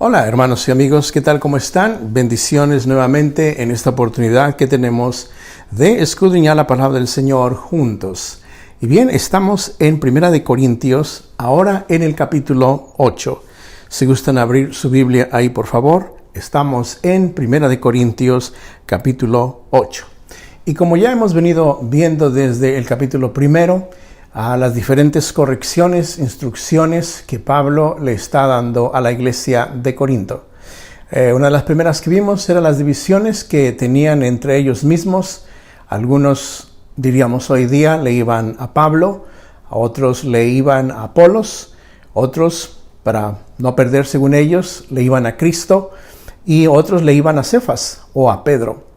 Hola hermanos y amigos, ¿qué tal? ¿Cómo están? Bendiciones nuevamente en esta oportunidad que tenemos de escudriñar la palabra del Señor juntos. Y bien, estamos en 1 Corintios, ahora en el capítulo 8. Si gustan abrir su Biblia ahí, por favor. Estamos en 1 Corintios, capítulo 8. Y como ya hemos venido viendo desde el capítulo 1, a las diferentes correcciones, instrucciones que Pablo le está dando a la iglesia de Corinto. Una de las primeras que vimos eran las divisiones que tenían entre ellos mismos. Algunos, diríamos hoy día, le iban a Pablo, a otros le iban a Apolos, otros, para no perder según ellos, le iban a Cristo, y otros le iban a Cefas o a Pedro.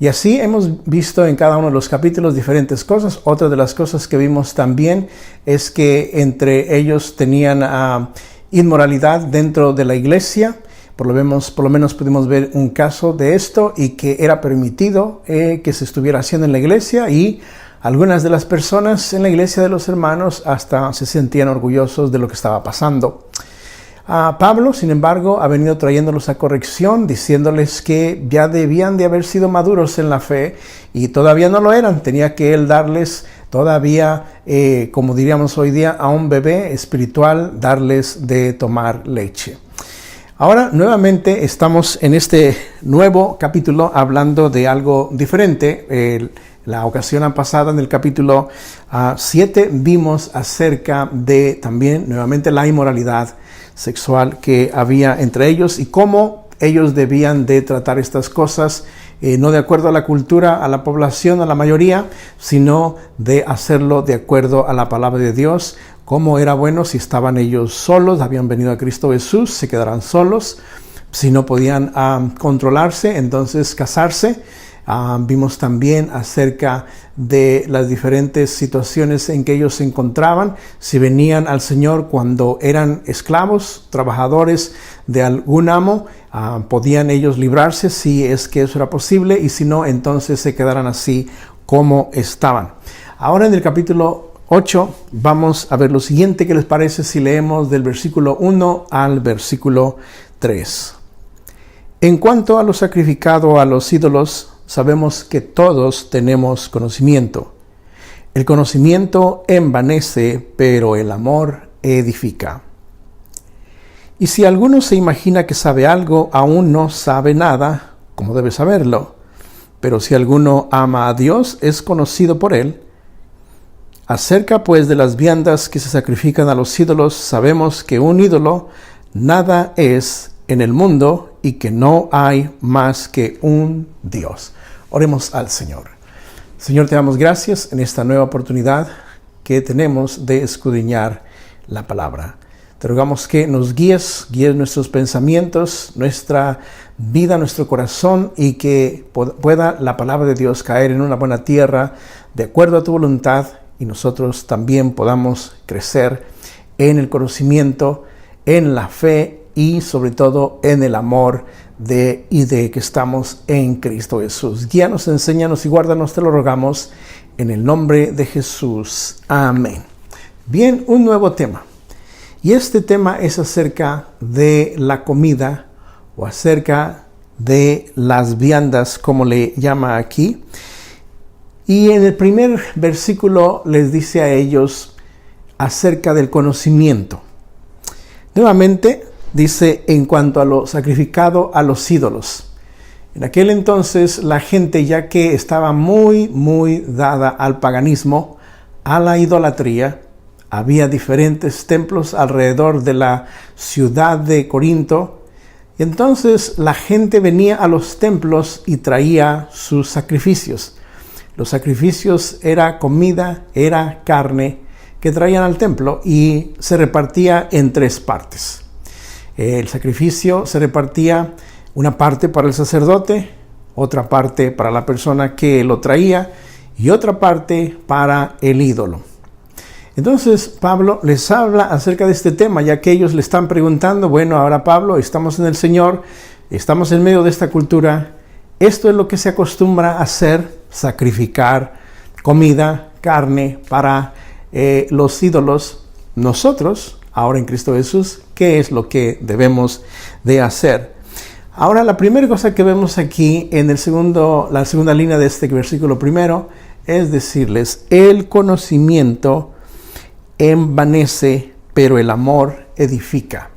Y así hemos visto en cada uno de los capítulos diferentes cosas. Otra de las cosas que vimos también es que entre ellos tenían inmoralidad dentro de la iglesia. Por lo menos pudimos ver un caso de esto y que era permitido que se estuviera haciendo en la iglesia, y algunas de las personas en la iglesia de los hermanos hasta se sentían orgullosos de lo que estaba pasando. Pablo, sin embargo, ha venido trayéndolos a corrección, diciéndoles que ya debían de haber sido maduros en la fe y todavía no lo eran. Tenía que él darles todavía, como diríamos hoy día, a un bebé espiritual, darles de tomar leche. Ahora, nuevamente, estamos en este nuevo capítulo hablando de algo diferente. La ocasión pasada, en el capítulo 7, vimos acerca de también, nuevamente, la inmoralidad sexual que había entre ellos y cómo ellos debían de tratar estas cosas, no de acuerdo a la cultura, a la población, a la mayoría, sino de hacerlo de acuerdo a la palabra de Dios. Cómo era bueno si estaban ellos solos, habían venido a Cristo Jesús, se quedarán solos. Si no podían controlarse, entonces casarse. Vimos también acerca de las diferentes situaciones en que ellos se encontraban. Si venían al Señor cuando eran esclavos, trabajadores de algún amo, podían ellos librarse si es que eso era posible, y si no, entonces se quedaran así como estaban. Ahora en el capítulo 8 vamos a ver lo siguiente. ¿Qué les parece si leemos del versículo 1 al versículo 3? En cuanto a lo sacrificado a los ídolos, sabemos que todos tenemos conocimiento. El conocimiento envanece, pero el amor edifica. Y si alguno se imagina que sabe algo, aún no sabe nada, como debe saberlo. Pero si alguno ama a Dios, es conocido por él. Acerca pues de las viandas que se sacrifican a los ídolos, sabemos que un ídolo nada es en el mundo y que no hay más que un Dios. Oremos al Señor. Señor, te damos gracias en esta nueva oportunidad que tenemos de escudriñar la palabra. Te rogamos que nos guíes nuestros pensamientos, nuestra vida, nuestro corazón, y que pueda la palabra de Dios caer en una buena tierra de acuerdo a tu voluntad, y nosotros también podamos crecer en el conocimiento, en la fe y sobre todo en el amor de que estamos en Cristo Jesús. Guíanos, enséñanos y guárdanos, te lo rogamos en el nombre de Jesús. Amén. Bien, un nuevo tema. Y este tema es acerca de la comida, o acerca de las viandas, como le llama aquí. Y en el primer versículo les dice a ellos acerca del conocimiento. Nuevamente dice, en cuanto a lo sacrificado a los ídolos. En aquel entonces la gente, ya que estaba muy dada al paganismo, a la idolatría, había diferentes templos alrededor de la ciudad de Corinto. Y entonces la gente venía a los templos y traía sus sacrificios. Los sacrificios era comida, era carne que traían al templo, y se repartía en 3 partes. El sacrificio se repartía una parte para el sacerdote, otra parte para la persona que lo traía y otra parte para el ídolo. Entonces Pablo les habla acerca de este tema, ya que ellos le están preguntando, bueno, ahora Pablo, estamos en el Señor, estamos en medio de esta cultura, esto es lo que se acostumbra a hacer, sacrificar comida, carne para los ídolos. Nosotros, ahora en Cristo Jesús, ¿qué es lo que debemos de hacer? Ahora, la primera cosa que vemos aquí en la segunda línea de este versículo primero es decirles, el conocimiento envanece, pero el amor edifica.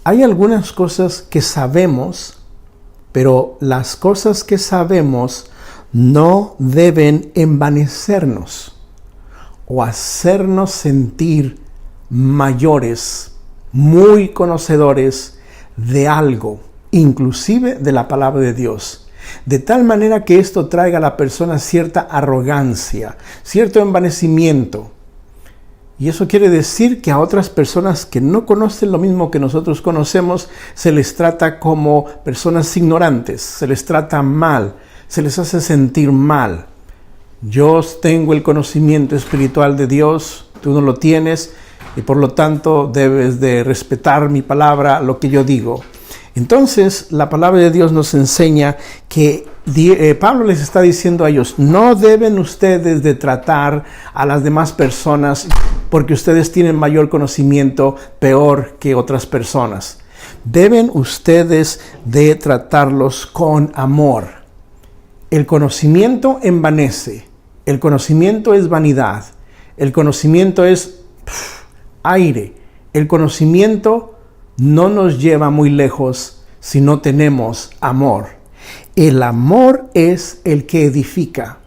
Hay algunas cosas que sabemos, pero las cosas que sabemos no deben envanecernos o hacernos sentir mayores, muy conocedores de algo, inclusive de la palabra de Dios, de tal manera que esto traiga a la persona cierta arrogancia, cierto envanecimiento. Y eso quiere decir que a otras personas que no conocen lo mismo que nosotros conocemos, se les trata como personas ignorantes, se les trata mal, se les hace sentir mal. Yo tengo el conocimiento espiritual de Dios, tú no lo tienes, y por lo tanto debes de respetar mi palabra, lo que yo digo. Entonces, la palabra de Dios nos enseña que Pablo les está diciendo a ellos, no deben ustedes de tratar a las demás personas porque ustedes tienen mayor conocimiento peor que otras personas. Deben ustedes de tratarlos con amor. El conocimiento envanece, el conocimiento es vanidad, el conocimiento es aire, el conocimiento no nos lleva muy lejos si no tenemos amor. El amor es el que edifica.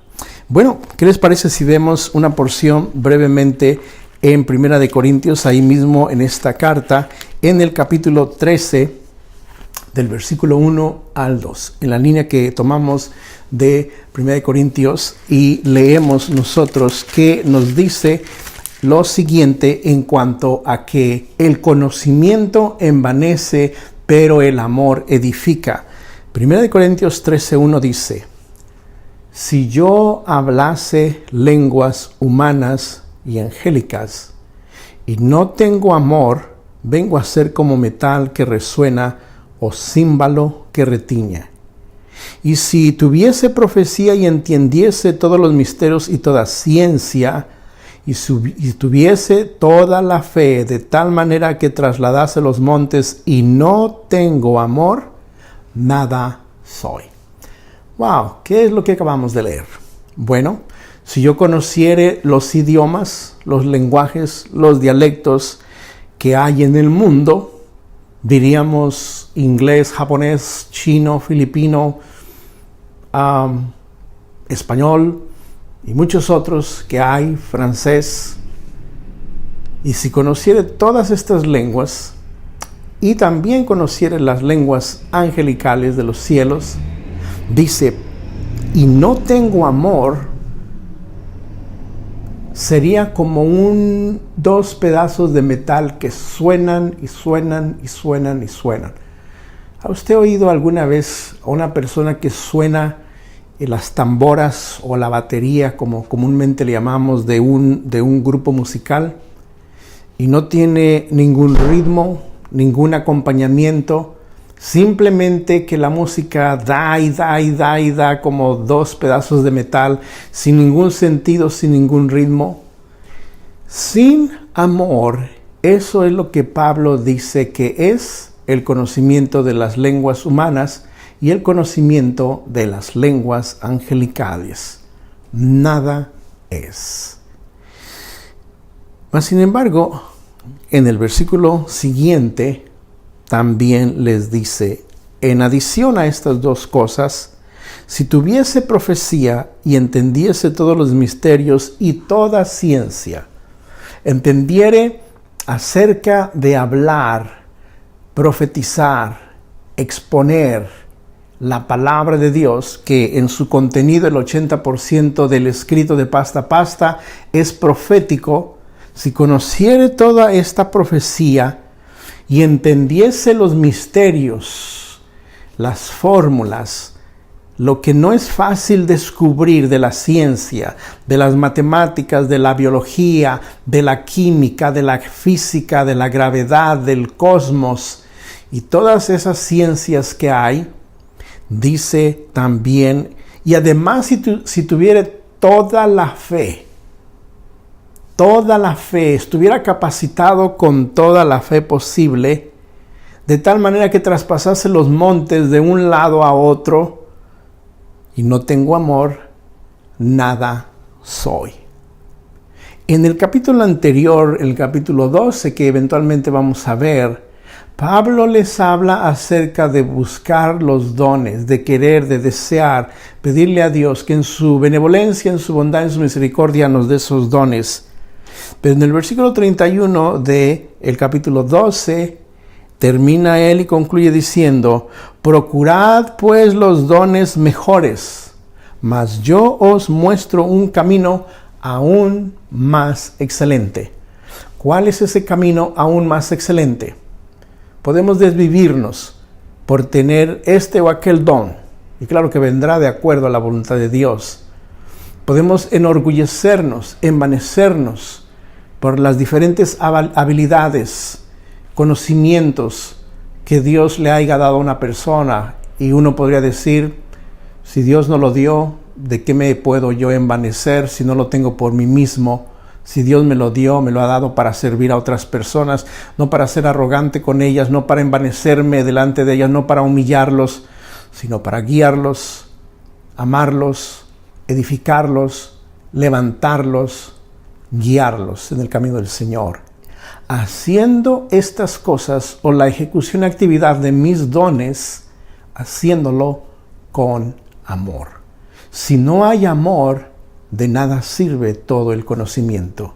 Bueno, ¿qué les parece si vemos una porción brevemente en 1 de Corintios, ahí mismo en esta carta, en el capítulo 13, del versículo 1 al 2, en la línea que tomamos de 1 de Corintios, y leemos nosotros que nos dice lo siguiente en cuanto a que el conocimiento envanece, pero el amor edifica. 1 de Corintios 13:1 dice, si yo hablase lenguas humanas y angélicas, y no tengo amor, vengo a ser como metal que resuena o címbalo que retiña. Y si tuviese profecía y entendiese todos los misterios y toda ciencia, y tuviese toda la fe de tal manera que trasladase los montes y no tengo amor, nada soy. Wow, ¿qué es lo que acabamos de leer? Bueno, si yo conociere los idiomas, los lenguajes, los dialectos que hay en el mundo, diríamos inglés, japonés, chino, filipino, español, y muchos otros que hay, francés, y si conociere todas estas lenguas, y también conociere las lenguas angelicales de los cielos, dice, y no tengo amor, sería como dos pedazos de metal que suenan y suenan y suenan y suenan. ¿Ha usted oído alguna vez a una persona que suena las tamboras o la batería, como comúnmente le llamamos, de un grupo musical, y no tiene ningún ritmo, ningún acompañamiento, simplemente que la música da y da y da y da como dos pedazos de metal, sin ningún sentido, sin ningún ritmo? Sin amor, eso es lo que Pablo dice que es el conocimiento de las lenguas humanas y el conocimiento de las lenguas angelicales. Nada es. Mas, sin embargo, en el versículo siguiente también les dice, en adición a estas dos cosas, si tuviese profecía y entendiese todos los misterios y toda ciencia, entendiere acerca de hablar, profetizar, exponer la palabra de Dios, que en su contenido el 80% del escrito de pasta a pasta es profético, si conociere toda esta profecía y entendiese los misterios, las fórmulas, lo que no es fácil descubrir de la ciencia, de las matemáticas, de la biología, de la química, de la física, de la gravedad, del cosmos y todas esas ciencias que hay, dice también, y además si tuviere toda la fe, toda la fe, estuviera capacitado con toda la fe posible, de tal manera que traspasase los montes de un lado a otro, y no tengo amor, nada soy. En el capítulo anterior, el capítulo 12, que eventualmente vamos a ver, Pablo les habla acerca de buscar los dones, de querer, de desear, pedirle a Dios que en su benevolencia, en su bondad, en su misericordia nos dé esos dones. Pero en el versículo 31 del capítulo 12, termina él y concluye diciendo: procurad pues los dones mejores, mas yo os muestro un camino aún más excelente. ¿Cuál es ese camino aún más excelente? Podemos desvivirnos por tener este o aquel don, y claro que vendrá de acuerdo a la voluntad de Dios. Podemos enorgullecernos, envanecernos por las diferentes habilidades, conocimientos que Dios le haya dado a una persona, y uno podría decir: si Dios no lo dio, ¿de qué me puedo yo envanecer si no lo tengo por mí mismo? Si Dios me lo dio, me lo ha dado para servir a otras personas, no para ser arrogante con ellas, no para envanecerme delante de ellas, no para humillarlos, sino para guiarlos, amarlos, edificarlos, levantarlos, guiarlos en el camino del Señor. Haciendo estas cosas, o la ejecución y actividad de mis dones, haciéndolo con amor. Si no hay amor, de nada sirve todo el conocimiento.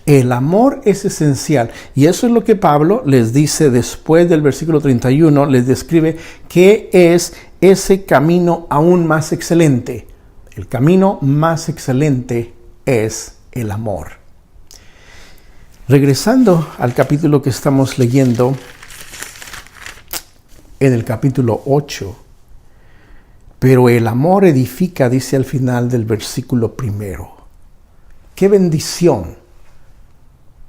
El amor es esencial, y eso es lo que Pablo les dice después del versículo 31, les describe qué es ese camino aún más excelente. El camino más excelente es el amor. Regresando al capítulo que estamos leyendo, en el capítulo 8, pero el amor edifica, dice al final del versículo 1. ¡Qué bendición!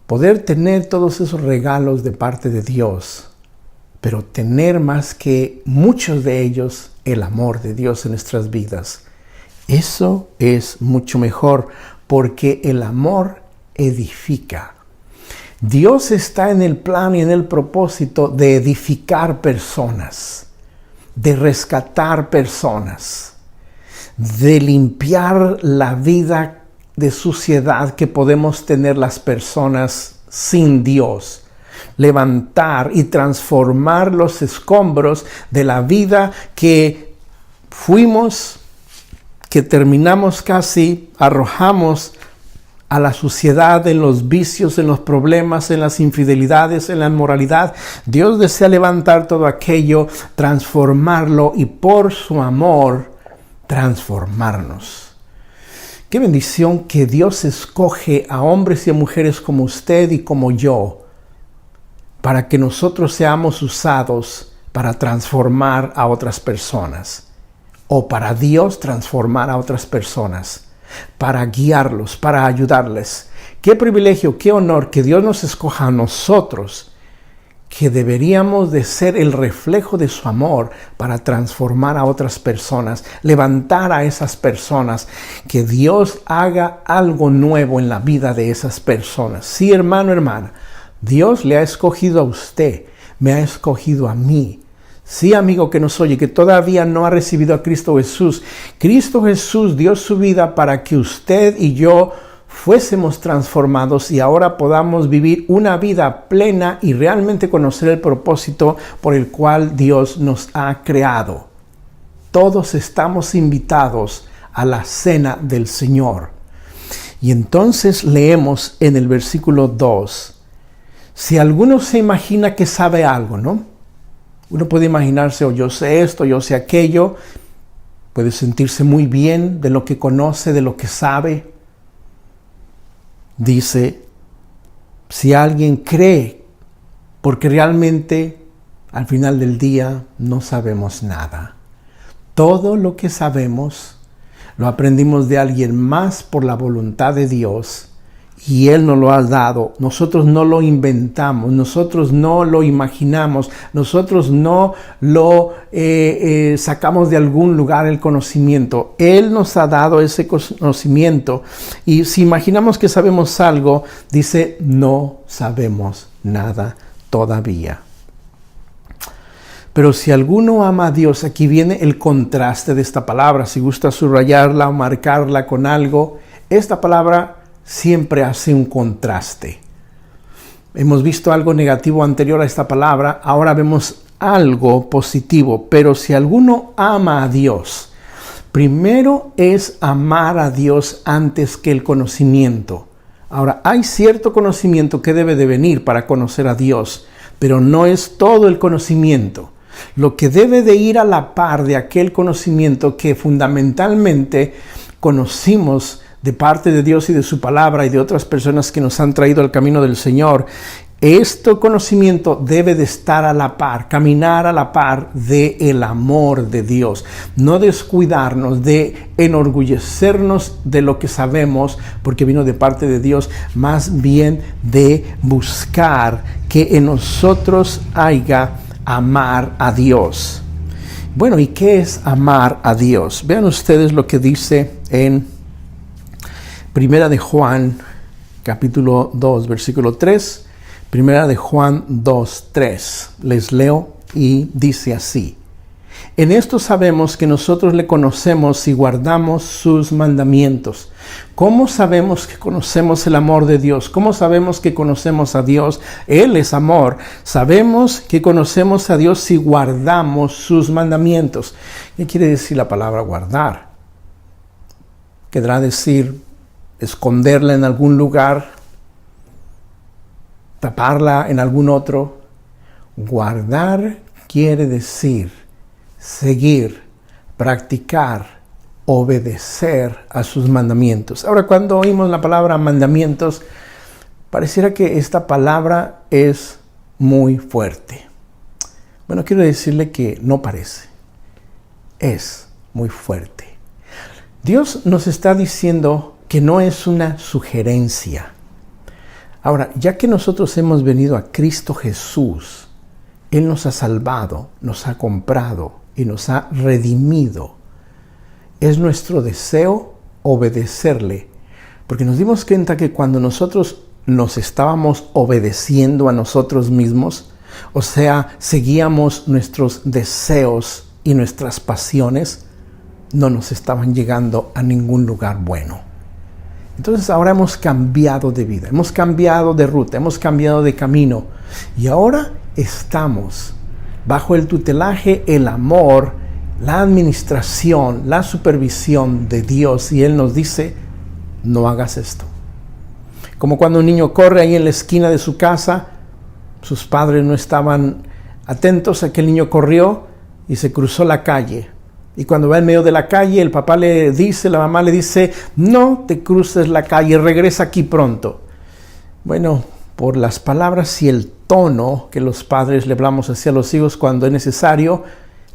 Poder tener todos esos regalos de parte de Dios, pero tener más que muchos de ellos el amor de Dios en nuestras vidas. Eso es mucho mejor, porque el amor edifica. Dios está en el plan y en el propósito de edificar personas, de rescatar personas, de limpiar la vida de suciedad que podemos tener las personas sin Dios, levantar y transformar los escombros de la vida que fuimos, que terminamos casi, arrojamos a la suciedad, en los vicios, en los problemas, en las infidelidades, en la inmoralidad. Dios desea levantar todo aquello, transformarlo y por su amor transformarnos. Qué bendición que Dios escoge a hombres y a mujeres como usted y como yo, para que nosotros seamos usados para transformar a otras personas, o para Dios transformar a otras personas, para guiarlos, para ayudarles. Qué privilegio, qué honor que Dios nos escoja a nosotros, que deberíamos de ser el reflejo de su amor para transformar a otras personas, levantar a esas personas, que Dios haga algo nuevo en la vida de esas personas. Sí, hermano, hermana, Dios le ha escogido a usted, me ha escogido a mí. Sí, amigo que nos oye, que todavía no ha recibido a Cristo Jesús. Cristo Jesús dio su vida para que usted y yo fuésemos transformados y ahora podamos vivir una vida plena y realmente conocer el propósito por el cual Dios nos ha creado. Todos estamos invitados a la cena del Señor. Y entonces leemos en el versículo 2. Si alguno se imagina que sabe algo, ¿no? Uno puede imaginarse, o yo sé esto, yo sé aquello. Puede sentirse muy bien de lo que conoce, de lo que sabe. Dice, si alguien cree, porque realmente al final del día no sabemos nada. Todo lo que sabemos lo aprendimos de alguien más por la voluntad de Dios, y Él nos lo ha dado. Nosotros no lo inventamos, nosotros no lo imaginamos, nosotros no lo sacamos de algún lugar el conocimiento. Él nos ha dado ese conocimiento, y si imaginamos que sabemos algo, dice, no sabemos nada todavía. Pero si alguno ama a Dios, aquí viene el contraste de esta palabra. Si gusta subrayarla o marcarla con algo, esta palabra siempre hace un contraste. Hemos visto algo negativo anterior a esta palabra, ahora vemos algo positivo. Pero si alguno ama a Dios, primero es amar a Dios antes que el conocimiento. Ahora, hay cierto conocimiento que debe de venir para conocer a Dios, pero no es todo el conocimiento. Lo que debe de ir a la par de aquel conocimiento que fundamentalmente conocimos de parte de Dios y de su palabra y de otras personas que nos han traído al camino del Señor, este conocimiento debe de estar a la par, caminar a la par del amor de Dios. No descuidarnos de enorgullecernos de lo que sabemos porque vino de parte de Dios, más bien de buscar que en nosotros haya amar a Dios. Bueno, ¿y qué es amar a Dios? Vean ustedes lo que dice en Primera de Juan, capítulo 2, versículo 3. Primera de Juan 2, 3. Les leo y dice así: en esto sabemos que nosotros le conocemos si guardamos sus mandamientos. ¿Cómo sabemos que conocemos el amor de Dios? ¿Cómo sabemos que conocemos a Dios? Él es amor. Sabemos que conocemos a Dios si guardamos sus mandamientos. ¿Qué quiere decir la palabra guardar? ¿Querrá decir esconderla en algún lugar? ¿Taparla en algún otro? Guardar quiere decir seguir, practicar, obedecer a sus mandamientos. Ahora, cuando oímos la palabra mandamientos, pareciera que esta palabra es muy fuerte. Bueno, quiero decirle que no parece. Es muy fuerte. Dios nos está diciendo que no es una sugerencia. Ahora, ya que nosotros hemos venido a Cristo Jesús, Él nos ha salvado, nos ha comprado y nos ha redimido. Es nuestro deseo obedecerle, porque nos dimos cuenta que cuando nosotros nos estábamos obedeciendo a nosotros mismos, o sea, seguíamos nuestros deseos y nuestras pasiones, no nos estaban llegando a ningún lugar bueno. Entonces ahora hemos cambiado de vida, hemos cambiado de ruta, hemos cambiado de camino, y ahora estamos bajo el tutelaje, el amor, la administración, la supervisión de Dios, y Él nos dice, no hagas esto. Como cuando un niño corre ahí en la esquina de su casa, sus padres no estaban atentos a que el niño corrió y se cruzó la calle. Y cuando va en medio de la calle, el papá le dice, la mamá le dice, no te cruces la calle, regresa aquí pronto. Bueno, por las palabras y el tono que los padres le hablamos hacia los hijos cuando es necesario,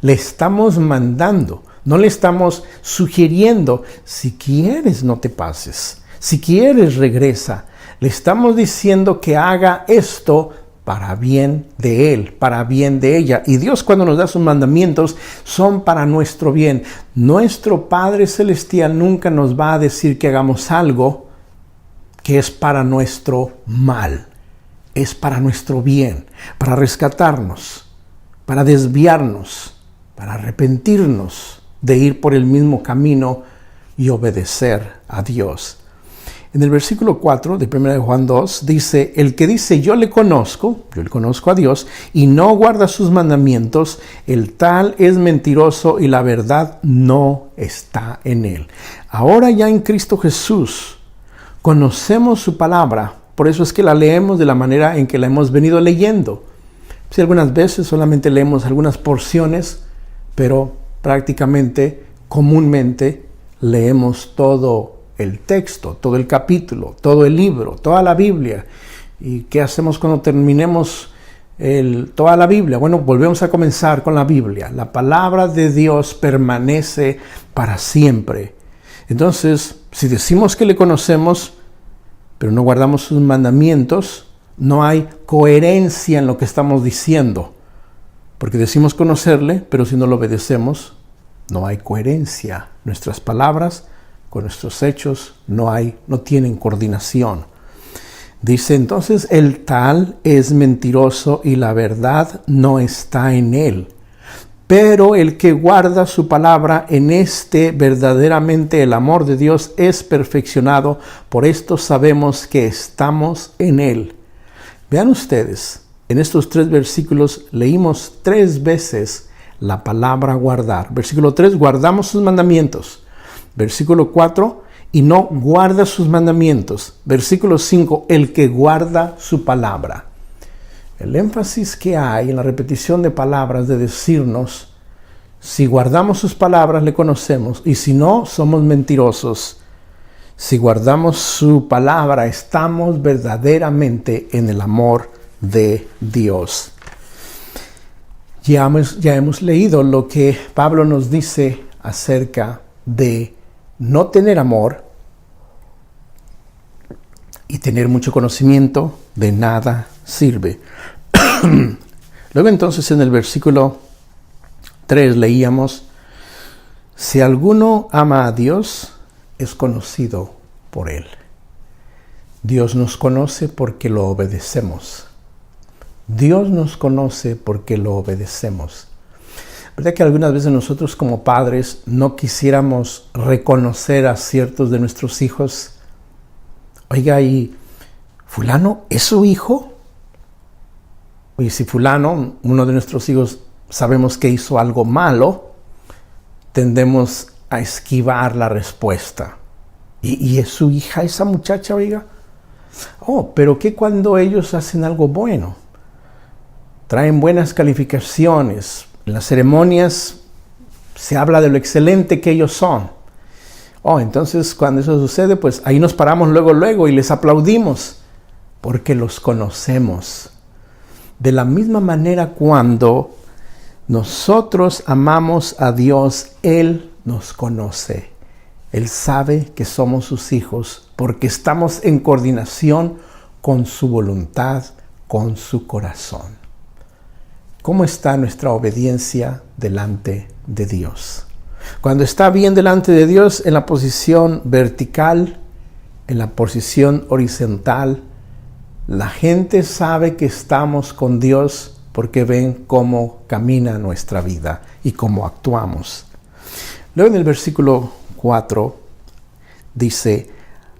le estamos mandando, no le estamos sugiriendo, si quieres no te pases, si quieres regresa. Le estamos diciendo que haga esto para bien de él, para bien de ella. Y Dios, cuando nos da sus mandamientos, son para nuestro bien. Nuestro Padre Celestial nunca nos va a decir que hagamos algo que es para nuestro mal. Es para nuestro bien, para rescatarnos, para desviarnos, para arrepentirnos de ir por el mismo camino y obedecer a Dios. En el versículo 4 de 1 de Juan 2 dice, el que dice yo le conozco a Dios, y no guarda sus mandamientos, el tal es mentiroso y la verdad no está en él. Ahora ya en Cristo Jesús conocemos su palabra, por eso es que la leemos de la manera en que la hemos venido leyendo. Si algunas veces solamente leemos algunas porciones, pero prácticamente, comúnmente, leemos todo el texto, todo el capítulo, todo el libro, toda la Biblia. ¿Y qué hacemos cuando terminemos toda la Biblia? Bueno, volvemos a comenzar con la Biblia. La palabra de Dios permanece para siempre. Entonces, si decimos que le conocemos, pero no guardamos sus mandamientos, no hay coherencia en lo que estamos diciendo. Porque decimos conocerle, pero si no lo obedecemos, no hay coherencia. Nuestras palabras con nuestros hechos no tienen coordinación. Dice entonces, el tal es mentiroso y la verdad no está en él. Pero el que guarda su palabra, en este verdaderamente el amor de Dios es perfeccionado. Por esto sabemos que estamos en él. Vean ustedes, en estos 3 versículos leímos 3 veces la palabra guardar. Versículo 3, guardamos sus mandamientos. Versículo 4, y no guarda sus mandamientos. Versículo 5, el que guarda su palabra. El énfasis que hay en la repetición de palabras de decirnos, si guardamos sus palabras le conocemos, y si no, somos mentirosos. Si guardamos su palabra, estamos verdaderamente en el amor de Dios. Ya hemos leído lo que Pablo nos dice acerca de no tener amor y tener mucho conocimiento de nada sirve. Luego entonces en el versículo 3 leíamos, si alguno ama a Dios, es conocido por él. Dios nos conoce porque lo obedecemos. Dios nos conoce porque lo obedecemos. ¿Verdad que algunas veces nosotros como padres no quisiéramos reconocer a ciertos de nuestros hijos? Oiga, ¿y fulano es su hijo? Oye, si fulano, uno de nuestros hijos, sabemos que hizo algo malo, tendemos a esquivar la respuesta. ¿Y es su hija esa muchacha, oiga? Oh, pero ¿qué cuando ellos hacen algo bueno? Traen buenas calificaciones. En las ceremonias se habla de lo excelente que ellos son. Oh, entonces cuando eso sucede, pues ahí nos paramos luego y les aplaudimos, porque los conocemos. De la misma manera, cuando nosotros amamos a Dios, Él nos conoce. Él sabe que somos sus hijos porque estamos en coordinación con su voluntad, con su corazón. ¿Cómo está nuestra obediencia delante de Dios? Cuando está bien delante de Dios, en la posición vertical, en la posición horizontal, la gente sabe que estamos con Dios porque ven cómo camina nuestra vida y cómo actuamos. Luego en el versículo 4 dice,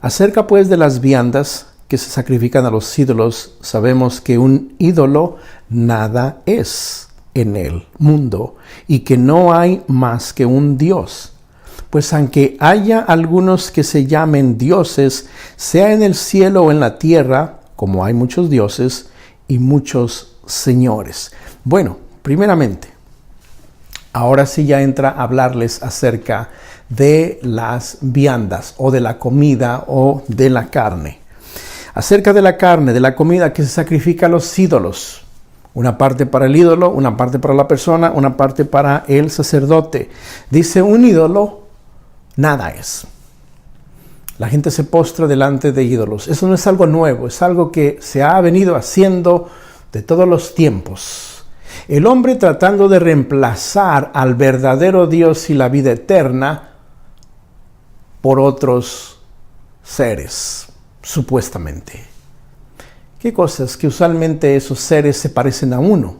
acerca pues de las viandas que se sacrifican a los ídolos, sabemos que un ídolo nada es en el mundo y que no hay más que un Dios. Pues aunque haya algunos que se llamen dioses, sea en el cielo o en la tierra, como hay muchos dioses y muchos señores. Bueno, primeramente, ahora sí ya entra a hablarles acerca de las viandas o de la comida o de la carne. Acerca de la carne, de la comida que se sacrifica a los ídolos. Una parte para el ídolo, una parte para la persona, una parte para el sacerdote. Dice, un ídolo nada es. La gente se postra delante de ídolos. Eso no es algo nuevo, es algo que se ha venido haciendo de todos los tiempos. El hombre tratando de reemplazar al verdadero Dios y la vida eterna por otros seres, supuestamente. ¿Qué cosas? Que usualmente esos seres se parecen a uno.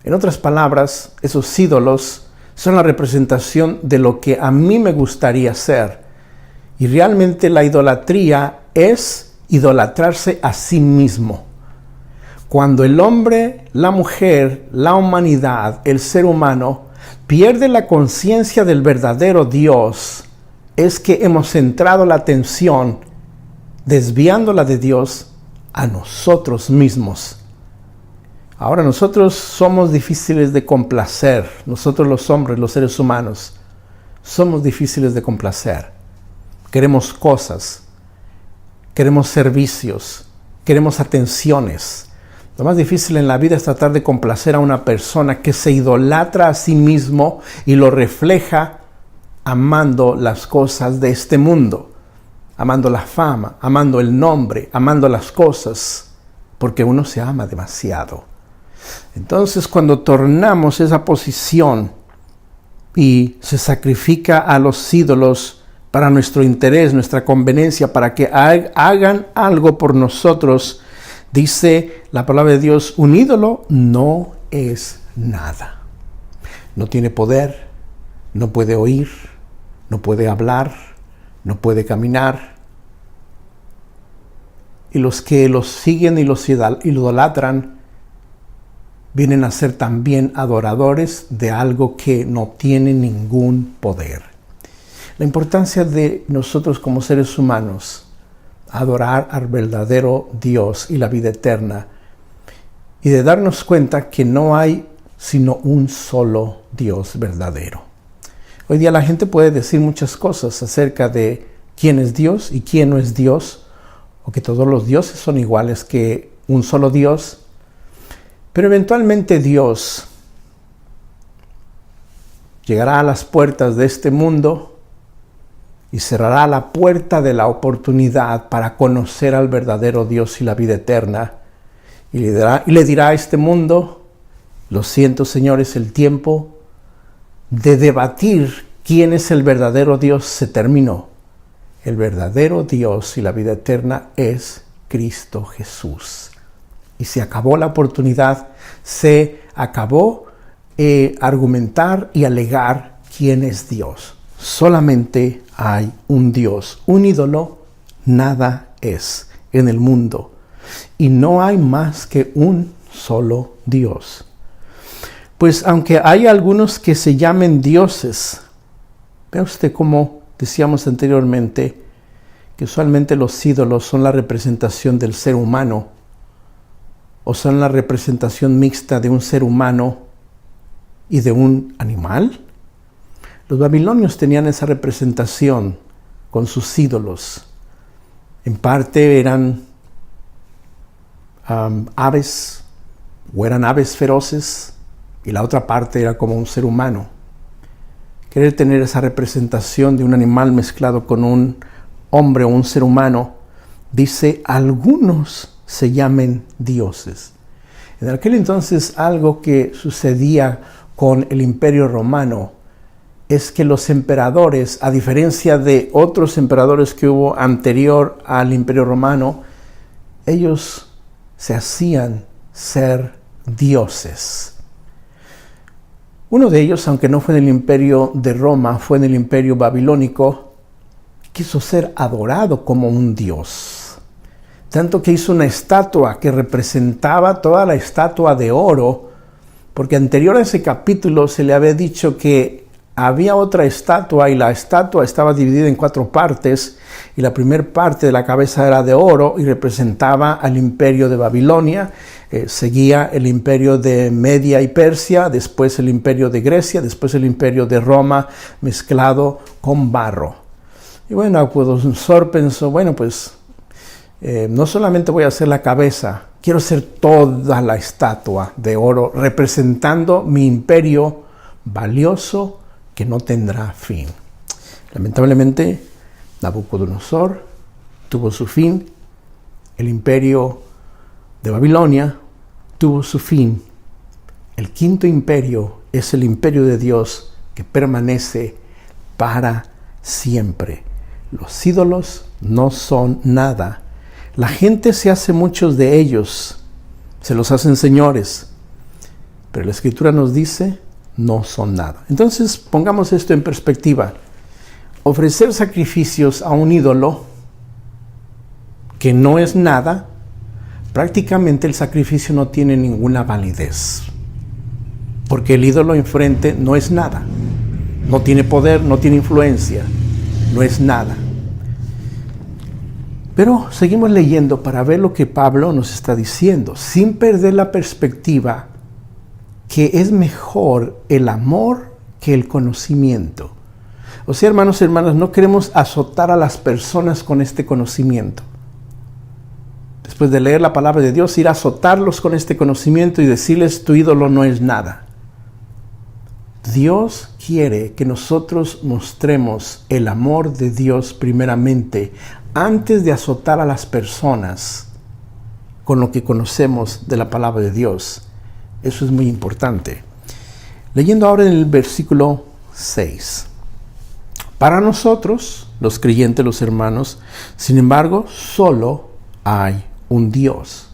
En otras palabras, esos ídolos son la representación de lo que a mí me gustaría ser. Y realmente la idolatría es idolatrarse a sí mismo. Cuando el hombre, la mujer, la humanidad, el ser humano, pierde la conciencia del verdadero Dios, es que hemos centrado la atención, desviándola de Dios, a nosotros mismos. Ahora nosotros somos difíciles de complacer. Nosotros los hombres, los seres humanos, somos difíciles de complacer. Queremos cosas, queremos servicios, queremos atenciones. Lo más difícil en la vida es tratar de complacer a una persona que se idolatra a sí mismo y lo refleja amando las cosas de este mundo. amando la fama, amando el nombre, amando las cosas, porque uno se ama demasiado. Entonces, cuando tornamos esa posición y se sacrifica a los ídolos para nuestro interés, nuestra conveniencia, para que hagan algo por nosotros, dice la palabra de Dios, un ídolo no es nada. No tiene poder, no puede oír, no puede hablar, no puede caminar. Y los que los siguen y los idolatran vienen a ser también adoradores de algo que no tiene ningún poder. La importancia de nosotros como seres humanos, adorar al verdadero Dios y la vida eterna, y de darnos cuenta que no hay sino un solo Dios verdadero. Hoy día la gente puede decir muchas cosas acerca de quién es Dios y quién no es Dios, o que todos los dioses son iguales, que un solo Dios. Pero eventualmente Dios llegará a las puertas de este mundo y cerrará la puerta de la oportunidad para conocer al verdadero Dios y la vida eterna. Y le dirá a este mundo, lo siento, señores, el tiempo de debatir quién es el verdadero Dios se terminó. El verdadero Dios y la vida eterna es Cristo Jesús. Y se acabó la oportunidad, se acabó argumentar y alegar quién es Dios. Solamente hay un Dios, un ídolo, nada es en el mundo. Y no hay más que un solo Dios. Pues aunque hay algunos que se llamen dioses, vea usted cómo decíamos anteriormente, que usualmente los ídolos son la representación del ser humano, o son la representación mixta de un ser humano y de un animal. Los babilonios tenían esa representación con sus ídolos. En parte eran aves, o eran aves feroces, y la otra parte era como un ser humano. Querer tener esa representación de un animal mezclado con un hombre o un ser humano, dice, algunos se llamen dioses. En aquel entonces, algo que sucedía con el Imperio Romano es que los emperadores, a diferencia de otros emperadores que hubo anterior al Imperio Romano, ellos se hacían ser dioses. Uno de ellos, aunque no fue en el Imperio de Roma, fue en el Imperio Babilónico, quiso ser adorado como un dios. Tanto que hizo una estatua que representaba toda la estatua de oro, porque anterior a ese capítulo se le había dicho que había otra estatua y la estatua estaba dividida en 4 partes y la primera parte de la cabeza era de oro y representaba al imperio de Babilonia, seguía el imperio de Media y Persia, después el imperio de Grecia, después el imperio de Roma mezclado con barro. Y bueno, Nabucodonosor pensó, bueno, pues no solamente voy a hacer la cabeza, quiero hacer toda la estatua de oro representando mi imperio valioso que no tendrá fin. Lamentablemente, Nabucodonosor tuvo su fin, el imperio de Babilonia tuvo su fin. El quinto imperio es el imperio de Dios que permanece para siempre. Los ídolos no son nada. La gente se hace muchos de ellos, se los hacen señores, pero la Escritura nos dice, no son nada. Entonces, pongamos esto en perspectiva. Ofrecer sacrificios a un ídolo que no es nada, prácticamente el sacrificio no tiene ninguna validez, porque el ídolo enfrente no es nada, no tiene poder, no tiene influencia, no es nada. Pero seguimos leyendo para ver lo que Pablo nos está diciendo, sin perder la perspectiva que es mejor el amor que el conocimiento. O sea, hermanos y hermanas, no queremos azotar a las personas con este conocimiento. Después de leer la palabra de Dios, ir a azotarlos con este conocimiento y decirles, tu ídolo no es nada. Dios quiere que nosotros mostremos el amor de Dios primeramente antes de azotar a las personas con lo que conocemos de la palabra de Dios. Eso es muy importante. Leyendo ahora en el versículo 6. Para nosotros, los creyentes, los hermanos, sin embargo, solo hay un Dios.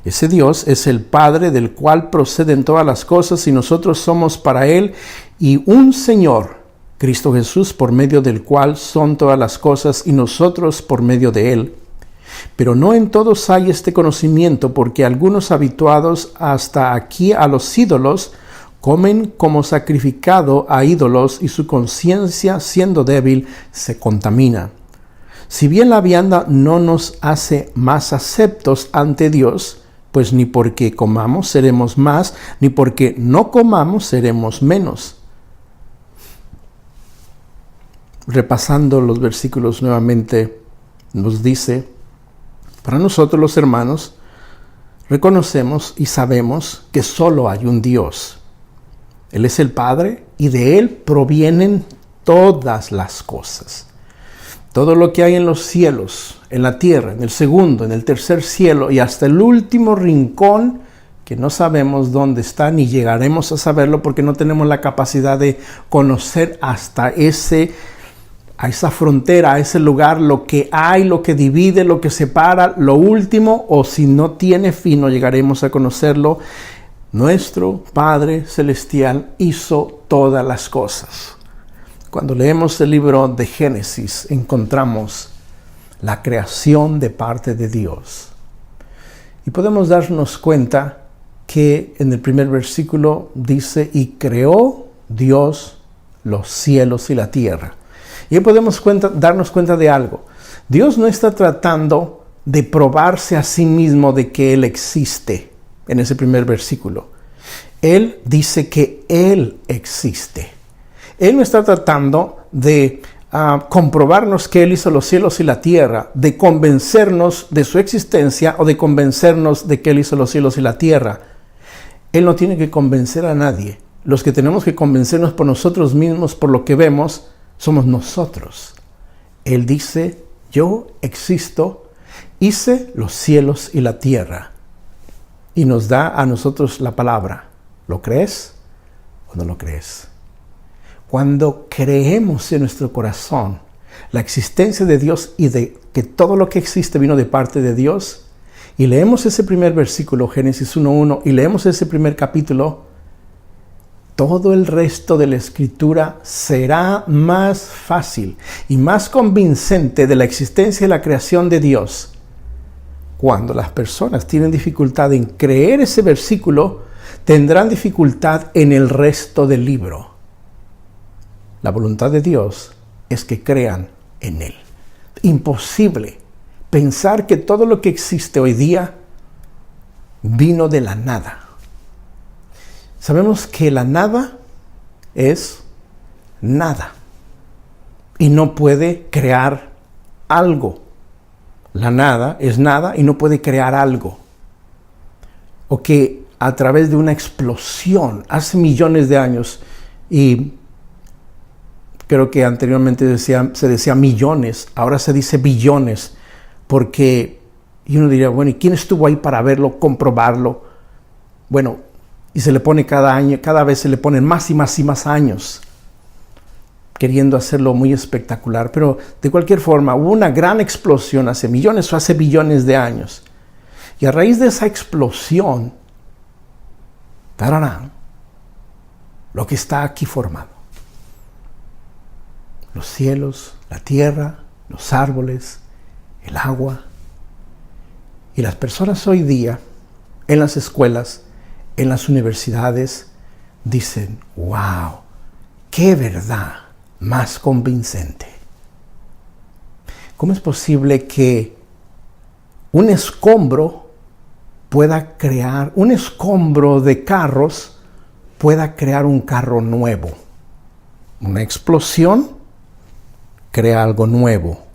Ese Dios es el Padre del cual proceden todas las cosas y nosotros somos para Él, y un Señor, Cristo Jesús, por medio del cual son todas las cosas y nosotros por medio de Él. Pero no en todos hay este conocimiento, porque algunos habituados hasta aquí a los ídolos comen como sacrificado a ídolos y su conciencia, siendo débil, se contamina. Si bien la vianda no nos hace más aceptos ante Dios, pues ni porque comamos seremos más, ni porque no comamos seremos menos. Repasando los versículos nuevamente, nos dice: para nosotros los hermanos, reconocemos y sabemos que solo hay un Dios. Él es el Padre y de Él provienen todas las cosas. Todo lo que hay en los cielos, en la tierra, en el segundo, en el tercer cielo y hasta el último rincón que no sabemos dónde está ni llegaremos a saberlo porque no tenemos la capacidad de conocer hasta a esa frontera, a ese lugar, lo que hay, lo que divide, lo que separa, lo último, o si no tiene fin, no llegaremos a conocerlo. Nuestro Padre Celestial hizo todas las cosas. Cuando leemos el libro de Génesis, encontramos la creación de parte de Dios. Y podemos darnos cuenta que en el primer versículo dice: y creó Dios los cielos y la tierra. Y ahí podemos darnos cuenta de algo. Dios no está tratando de probarse a sí mismo de que Él existe en ese primer versículo. Él dice que Él existe. Él no está tratando de comprobarnos que Él hizo los cielos y la tierra, de convencernos de su existencia o de convencernos de que Él hizo los cielos y la tierra. Él no tiene que convencer a nadie. Los que tenemos que convencernos por nosotros mismos, por lo que vemos, somos nosotros. Él dice: yo existo, hice los cielos y la tierra. Y nos da a nosotros la palabra. ¿Lo crees o no lo crees? Cuando creemos en nuestro corazón la existencia de Dios y de que todo lo que existe vino de parte de Dios, y leemos ese primer versículo, Génesis 1:1, y leemos ese primer capítulo, todo el resto de la Escritura será más fácil y más convincente de la existencia y la creación de Dios. Cuando las personas tienen dificultad en creer ese versículo, tendrán dificultad en el resto del libro. La voluntad de Dios es que crean en Él. Imposible pensar que todo lo que existe hoy día vino de la nada. Sabemos que la nada es nada y no puede crear algo. La nada es nada y no puede crear algo. O que a través de una explosión hace millones de años, y creo que anteriormente se decía millones, ahora se dice billones, porque y uno diría: bueno, ¿y quién estuvo ahí para verlo, comprobarlo? Bueno, y se le pone cada año, cada vez se le ponen más y más y más años, queriendo hacerlo muy espectacular. Pero de cualquier forma, hubo una gran explosión hace millones o hace billones de años. Y a raíz de esa explosión, ¡tararán!, lo que está aquí formado. Los cielos, la tierra, los árboles, el agua. Y las personas hoy día, en las escuelas, en las universidades, dicen: ¡wow! ¡Qué verdad más convincente! ¿Cómo es posible que un escombro de carros pueda crear un carro nuevo? Una explosión crea algo nuevo.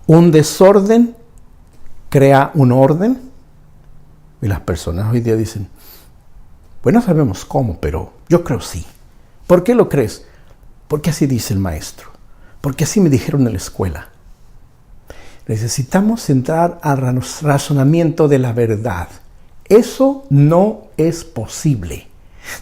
Un desorden crea un orden. Y las personas hoy día dicen: bueno, no sabemos cómo, pero yo creo sí. ¿Por qué lo crees? Porque así dice el maestro. Porque así me dijeron en la escuela. Necesitamos entrar al razonamiento de la verdad. Eso no es posible.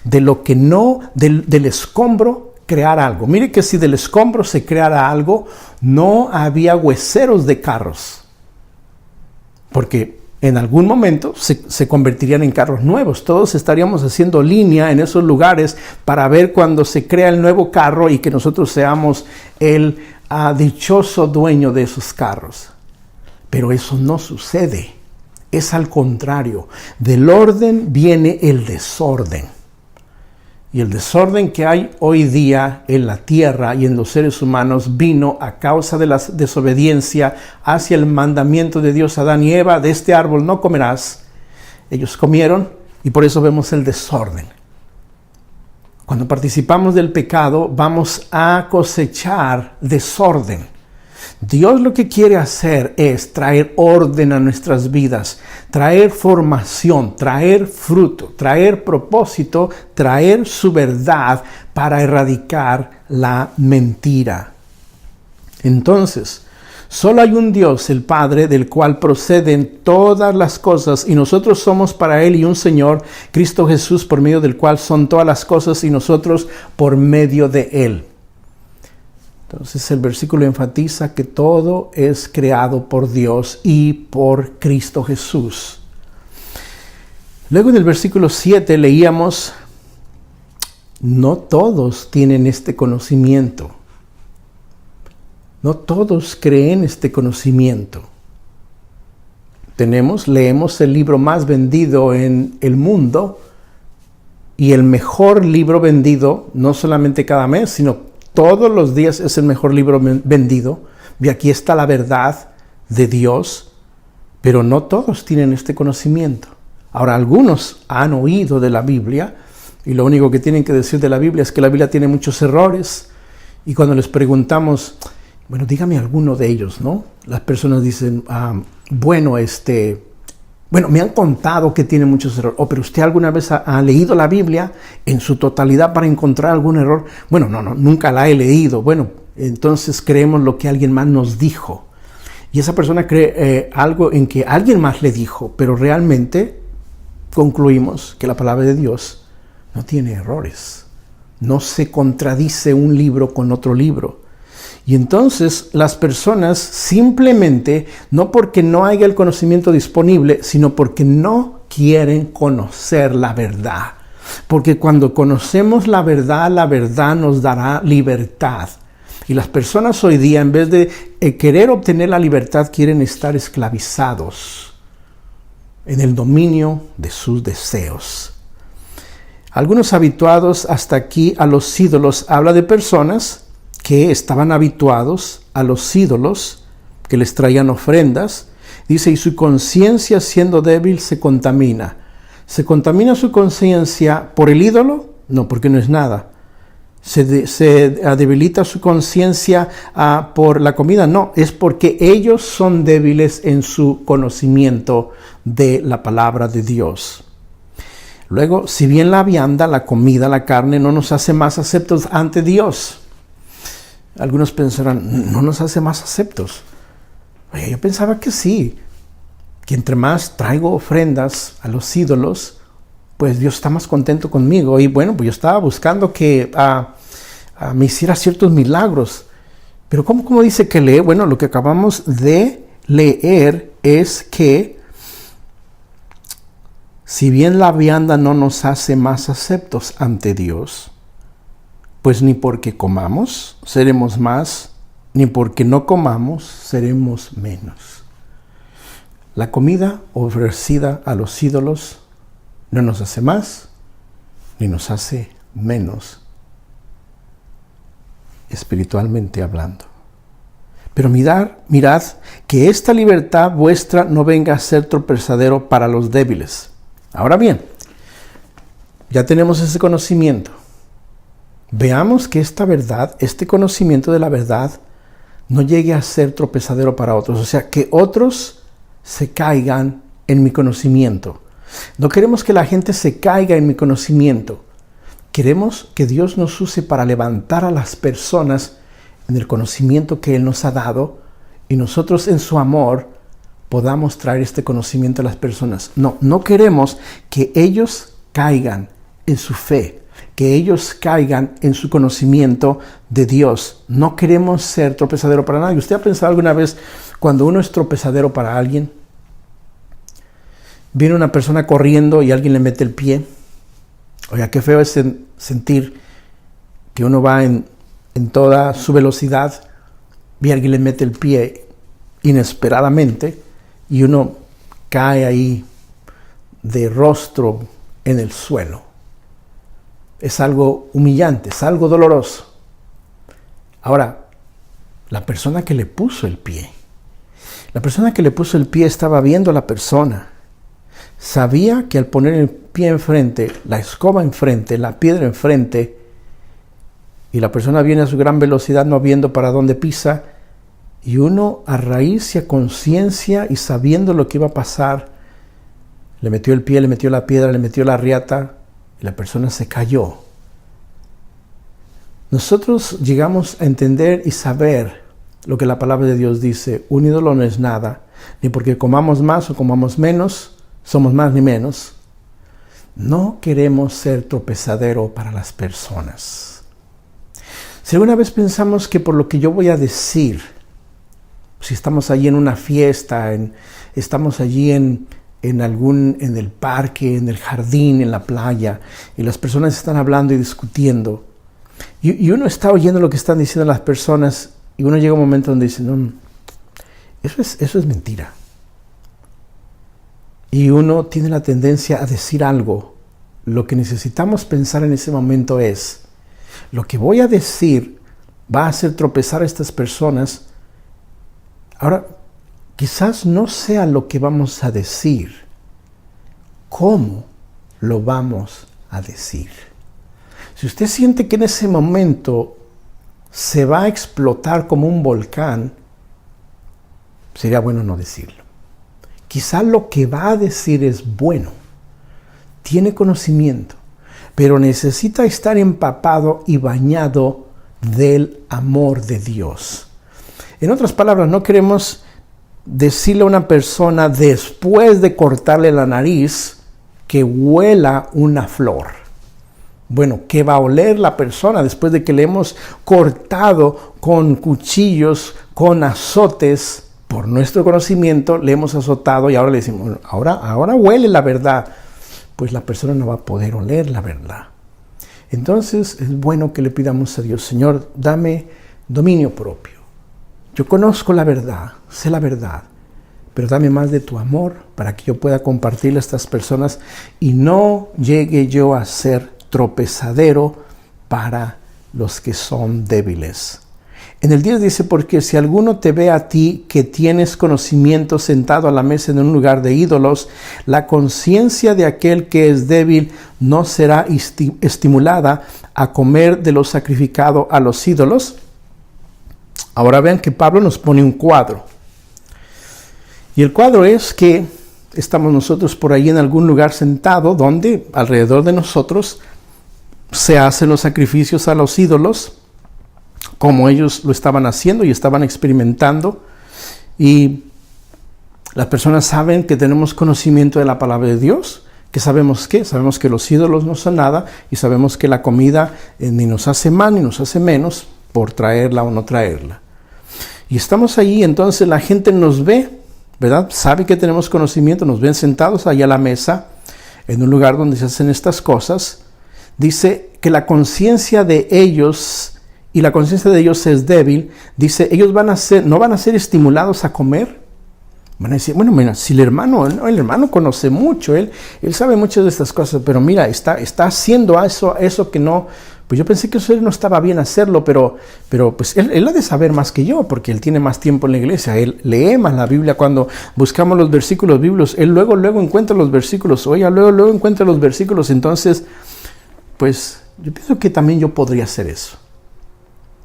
De lo que no, del escombro, crear algo. Mire que si del escombro se creara algo, no había hueseros de carros. Porque en algún momento se convertirían en carros nuevos. Todos estaríamos haciendo línea en esos lugares para ver cuando se crea el nuevo carro y que nosotros seamos el dichoso dueño de esos carros. Pero eso no sucede. Es al contrario. Del orden viene el desorden. Y el desorden que hay hoy día en la tierra y en los seres humanos vino a causa de la desobediencia hacia el mandamiento de Dios a Adán y Eva: de este árbol no comerás. Ellos comieron y por eso vemos el desorden. Cuando participamos del pecado vamos a cosechar desorden. Dios lo que quiere hacer es traer orden a nuestras vidas, traer formación, traer fruto, traer propósito, traer su verdad para erradicar la mentira. Entonces, solo hay un Dios, el Padre, del cual proceden todas las cosas, y nosotros somos para Él, y un Señor, Cristo Jesús, por medio del cual son todas las cosas, y nosotros por medio de Él. Entonces el versículo enfatiza que todo es creado por Dios y por Cristo Jesús. Luego en el versículo 7 leíamos: no todos tienen este conocimiento. No todos creen este conocimiento. Leemos el libro más vendido en el mundo y el mejor libro vendido, no solamente cada mes, sino todos los días es el mejor libro vendido. Y aquí está la verdad de Dios, pero no todos tienen este conocimiento. Ahora, algunos han oído de la Biblia y lo único que tienen que decir de la Biblia es que la Biblia tiene muchos errores. Y cuando les preguntamos, bueno, dígame alguno de ellos, ¿no? Las personas dicen, bueno, me han contado que tiene muchos errores. Pero ¿usted alguna vez ha leído la Biblia en su totalidad para encontrar algún error? Bueno, no, nunca la he leído. Bueno, entonces creemos lo que alguien más nos dijo. Y esa persona cree algo en que alguien más le dijo, pero realmente concluimos que la palabra de Dios no tiene errores. No se contradice un libro con otro libro. Y entonces las personas simplemente, no porque no haya el conocimiento disponible, sino porque no quieren conocer la verdad. Porque cuando conocemos la verdad nos dará libertad. Y las personas hoy día, en vez de querer obtener la libertad, quieren estar esclavizados en el dominio de sus deseos. Algunos habituados hasta aquí a los ídolos, habla de personas que estaban habituados a los ídolos que les traían ofrendas. Dice, y su conciencia siendo débil se contamina. ¿Se contamina su conciencia por el ídolo? No, porque no es nada. ¿Se debilita su conciencia por la comida? No, es porque ellos son débiles en su conocimiento de la palabra de Dios. Luego, si bien la vianda, la comida, la carne no nos hace más aceptos ante Dios. Algunos pensarán, no nos hace más aceptos. Oye, yo pensaba que sí, que entre más traigo ofrendas a los ídolos, pues Dios está más contento conmigo. Y bueno, pues yo estaba buscando que me hiciera ciertos milagros. Pero ¿cómo dice que lee? Bueno, lo que acabamos de leer es que si bien la vianda no nos hace más aceptos ante Dios, pues ni porque comamos seremos más, ni porque no comamos seremos menos. La comida ofrecida a los ídolos no nos hace más, ni nos hace menos, espiritualmente hablando. Pero mirad que esta libertad vuestra no venga a ser tropezadero para los débiles. Ahora bien, ya tenemos ese conocimiento. Veamos que esta verdad, este conocimiento de la verdad, no llegue a ser tropezadero para otros. O sea, que otros se caigan en mi conocimiento. No queremos que la gente se caiga en mi conocimiento. Queremos que Dios nos use para levantar a las personas en el conocimiento que Él nos ha dado y nosotros en su amor podamos traer este conocimiento a las personas. No queremos que ellos caigan en su fe, que ellos caigan en su conocimiento de Dios. No queremos ser tropezadero para nadie. ¿Usted ha pensado alguna vez cuando uno es tropezadero para alguien? Viene una persona corriendo y alguien le mete el pie. Oiga, qué feo es sentir que uno va en toda su velocidad y alguien le mete el pie inesperadamente y uno cae ahí de rostro en el suelo. Es algo humillante, es algo doloroso. Ahora, la persona que le puso el pie estaba viendo a la persona. Sabía que al poner el pie enfrente, la escoba enfrente, la piedra enfrente, y la persona viene a su gran velocidad no viendo para dónde pisa, y uno a raíz y a conciencia y sabiendo lo que iba a pasar, le metió el pie, le metió la piedra, le metió la riata, y la persona se cayó. Nosotros llegamos a entender y saber lo que la palabra de Dios dice. Un ídolo no es nada, ni porque comamos más o comamos menos, somos más ni menos. No queremos ser tropezadero para las personas. Si alguna vez pensamos que por lo que yo voy a decir, si estamos allí en una fiesta, estamos allí en el parque, en el jardín, en la playa, y las personas están hablando y discutiendo, y uno está oyendo lo que están diciendo las personas, y uno llega a un momento donde dice, no, eso es mentira. Y uno tiene la tendencia a decir algo. Lo que necesitamos pensar en ese momento es, lo que voy a decir va a hacer tropezar a estas personas. Ahora, quizás no sea lo que vamos a decir, cómo lo vamos a decir. Si usted siente que en ese momento se va a explotar como un volcán, sería bueno no decirlo. Quizá lo que va a decir es bueno, tiene conocimiento, pero necesita estar empapado y bañado del amor de Dios. En otras palabras, no queremos decirle a una persona después de cortarle la nariz que huela una flor. Bueno, ¿qué va a oler la persona después de que le hemos cortado con cuchillos, con azotes? Por nuestro conocimiento le hemos azotado y ahora le decimos, bueno, ahora huele la verdad. Pues la persona no va a poder oler la verdad. Entonces es bueno que le pidamos a Dios, Señor, dame dominio propio. Yo conozco la verdad, sé la verdad, pero dame más de tu amor para que yo pueda compartirle a estas personas y no llegue yo a ser tropezadero para los que son débiles. En el 10 dice, porque si alguno te ve a ti que tienes conocimiento sentado a la mesa en un lugar de ídolos, la conciencia de aquel que es débil no será estimulada a comer de lo sacrificado a los ídolos. Ahora vean que Pablo nos pone un cuadro. Y el cuadro es que estamos nosotros por ahí en algún lugar sentado donde alrededor de nosotros se hacen los sacrificios a los ídolos, como ellos lo estaban haciendo y estaban experimentando, y las personas saben que tenemos conocimiento de la palabra de Dios, que sabemos que los ídolos no son nada, y sabemos que la comida ni nos hace más ni nos hace menos por traerla o no traerla. Y estamos ahí, entonces la gente nos ve, ¿verdad? Sabe que tenemos conocimiento, nos ven sentados ahí a la mesa, en un lugar donde se hacen estas cosas. Dice que la conciencia de ellos, y la conciencia de ellos es débil, dice, ellos no van a ser estimulados a comer. Van a decir, bueno, mira, si el hermano conoce mucho, él sabe muchas de estas cosas, pero mira, está haciendo eso que no, pues yo pensé que eso no estaba bien hacerlo, pero pues él ha de saber más que yo, porque él tiene más tiempo en la iglesia, él lee más la Biblia. Cuando buscamos los versículos bíblicos, él luego encuentra los versículos, luego encuentra los versículos. Entonces, pues yo pienso que también yo podría hacer eso.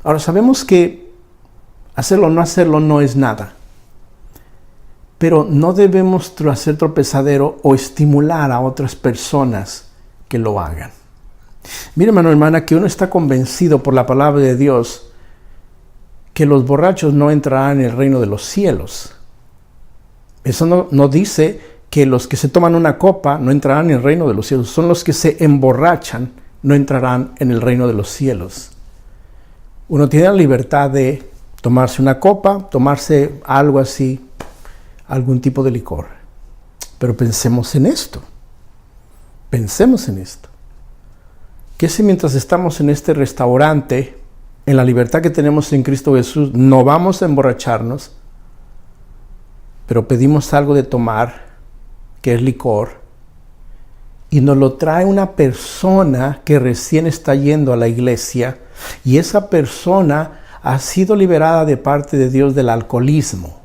Ahora, sabemos que hacerlo o no hacerlo no es nada, pero no debemos hacer tropezadero o estimular a otras personas que lo hagan. Mire, hermano, hermana, que uno está convencido por la palabra de Dios que los borrachos no entrarán en el reino de los cielos. Eso no dice que los que se toman una copa no entrarán en el reino de los cielos. Son los que se emborrachan, no entrarán en el reino de los cielos. Uno tiene la libertad de tomarse una copa, tomarse algo así, algún tipo de licor. Pero pensemos en esto. Pensemos en esto. Que si mientras estamos en este restaurante, en la libertad que tenemos en Cristo Jesús, no vamos a emborracharnos, pero pedimos algo de tomar, que es licor, y nos lo trae una persona que recién está yendo a la iglesia, y esa persona ha sido liberada de parte de Dios del alcoholismo.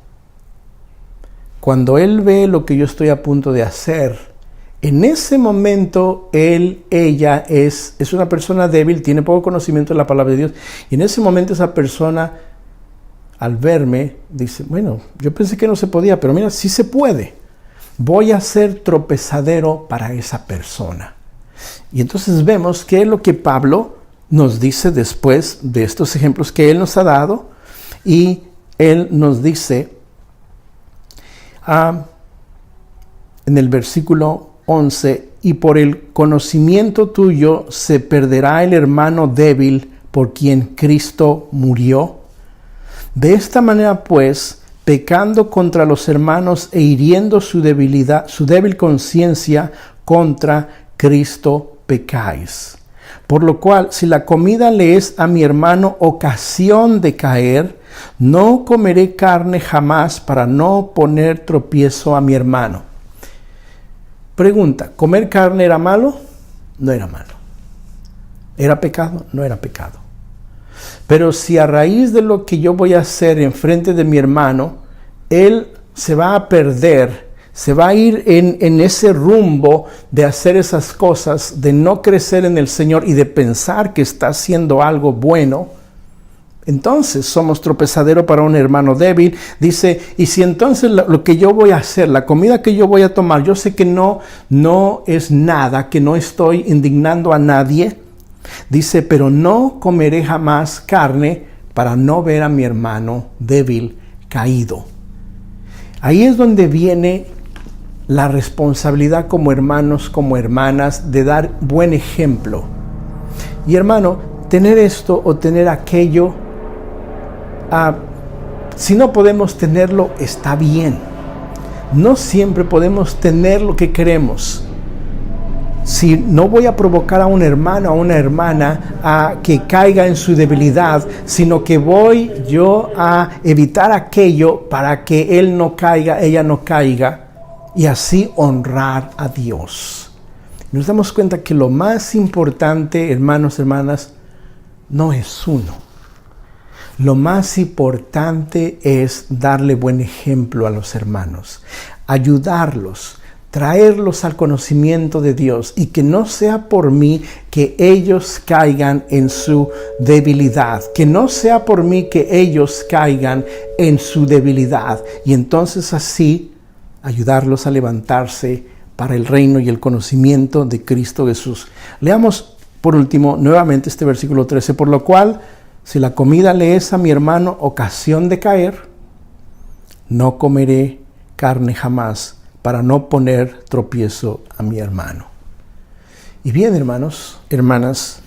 Cuando él ve lo que yo estoy a punto de hacer, en ese momento ella es una persona débil, tiene poco conocimiento de la palabra de Dios, y en ese momento esa persona, al verme, dice, bueno, yo pensé que no se podía, pero mira, sí se puede. Voy a ser tropezadero para esa persona. Y entonces vemos qué es lo que Pablo nos dice después de estos ejemplos que él nos ha dado, y él nos dice en el versículo 11, y por el conocimiento tuyo se perderá el hermano débil por quien Cristo murió. De esta manera, pues, pecando contra los hermanos e hiriendo su debilidad, su débil conciencia, contra Cristo pecáis. Por lo cual, si la comida le es a mi hermano ocasión de caer, no comeré carne jamás para no poner tropiezo a mi hermano. Pregunta, ¿comer carne era malo? No era malo. ¿Era pecado? No era pecado. Pero si a raíz de lo que yo voy a hacer en frente de mi hermano, él se va a perder, se va a ir en ese rumbo de hacer esas cosas, de no crecer en el Señor y de pensar que está haciendo algo bueno, entonces somos tropezadero para un hermano débil. Dice, y si entonces lo que yo voy a hacer, la comida que yo voy a tomar, yo sé que no es nada, que no estoy indignando a nadie. Dice, pero no comeré jamás carne para no ver a mi hermano débil caído. Ahí es donde viene la responsabilidad como hermanos, como hermanas, de dar buen ejemplo. Y hermano, tener esto o tener aquello, si no podemos tenerlo, está bien. No siempre podemos tener lo que queremos. Si no voy a provocar a un hermano, a una hermana, a que caiga en su debilidad, sino que voy yo a evitar aquello para que él no caiga, ella no caiga, y así honrar a Dios. Nos damos cuenta que lo más importante, hermanos, hermanas, no es uno. Lo más importante es darle buen ejemplo a los hermanos, ayudarlos, traerlos al conocimiento de Dios, y que no sea por mí que ellos caigan en su debilidad, que no sea por mí que ellos caigan en su debilidad, y entonces así ayudarlos a levantarse para el reino y el conocimiento de Cristo Jesús. Leamos por último nuevamente este versículo 13, por lo cual, si la comida le es a mi hermano ocasión de caer, no comeré carne jamás para no poner tropiezo a mi hermano. Y bien, hermanos, hermanas,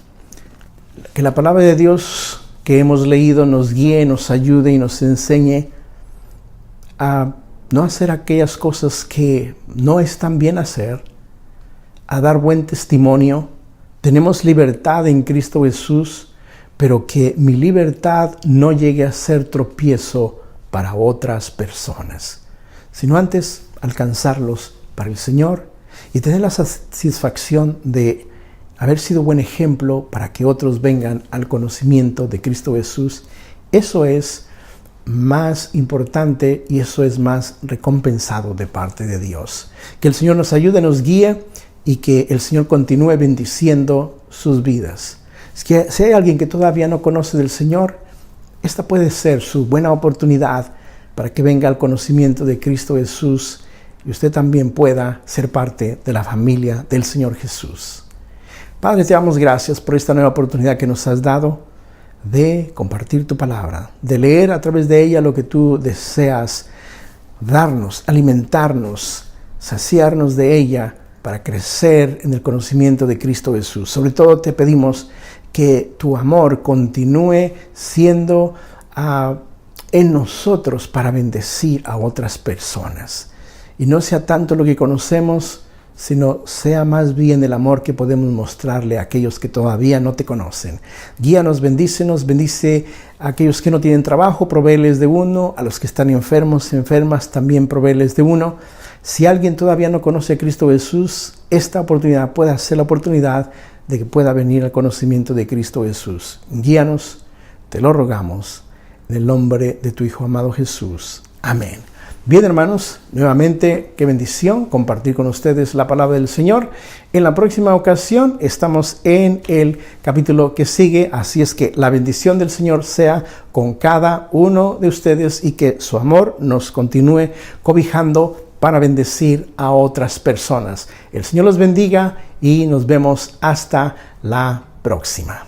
que la palabra de Dios que hemos leído nos guíe, nos ayude y nos enseñe a no hacer aquellas cosas que no están bien hacer, a dar buen testimonio. Tenemos libertad en Cristo Jesús, pero que mi libertad no llegue a ser tropiezo para otras personas, sino antes alcanzarlos para el Señor y tener la satisfacción de haber sido buen ejemplo para que otros vengan al conocimiento de Cristo Jesús. Eso es más importante y eso es más recompensado de parte de Dios. Que el Señor nos ayude, nos guíe y que el Señor continúe bendiciendo sus vidas. Es que si hay alguien que todavía no conoce del Señor, esta puede ser su buena oportunidad para que venga al conocimiento de Cristo Jesús y usted también pueda ser parte de la familia del Señor Jesús. Padre, te damos gracias por esta nueva oportunidad que nos has dado de compartir tu palabra, de leer a través de ella lo que tú deseas darnos, alimentarnos, saciarnos de ella para crecer en el conocimiento de Cristo Jesús. Sobre todo te pedimos que tu amor continúe siendo en nosotros para bendecir a otras personas. Y no sea tanto lo que conocemos, sino sea más bien el amor que podemos mostrarle a aquellos que todavía no te conocen. Guíanos, bendícenos, bendice a aquellos que no tienen trabajo, provéeles de uno, a los que están enfermos, enfermas, también provéeles de uno. Si alguien todavía no conoce a Cristo Jesús, esta oportunidad puede ser la oportunidad de que pueda venir al conocimiento de Cristo Jesús. Guíanos, te lo rogamos, en el nombre de tu Hijo amado Jesús. Amén. Bien, hermanos, nuevamente, qué bendición compartir con ustedes la palabra del Señor. En la próxima ocasión estamos en el capítulo que sigue, así es que la bendición del Señor sea con cada uno de ustedes y que su amor nos continúe cobijando para bendecir a otras personas. El Señor los bendiga y nos vemos hasta la próxima.